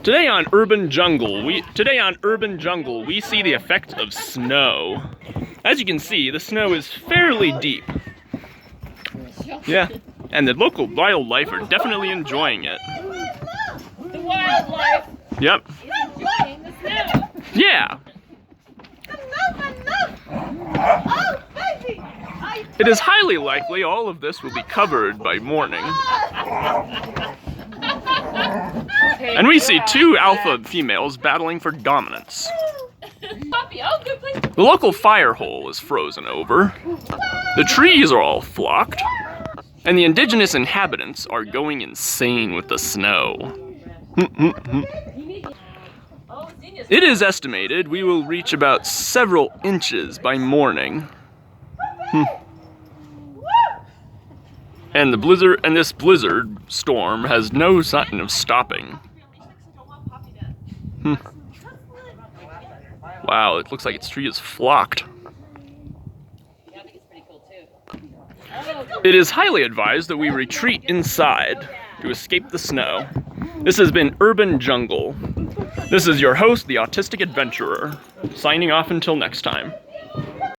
Today on Urban Jungle, we see the effect of snow. As you can see, the snow is fairly deep. Yeah, and the local wildlife are definitely enjoying it. The wildlife. Yep. Is enjoying the snow. Yeah. Oh, baby. It is highly likely all of this will be covered by morning. And we see two alpha females battling for dominance. The local fire hole is frozen over. The trees are all flocked. And the indigenous inhabitants are going insane with the snow. It is estimated we will reach about several inches by morning. And this blizzard storm has no sign of stopping. Wow, it looks like its tree is flocked. It is highly advised that we retreat inside to escape the snow. This has been Urban Jungle. This is your host, the Autistic Adventurer, signing off until next time.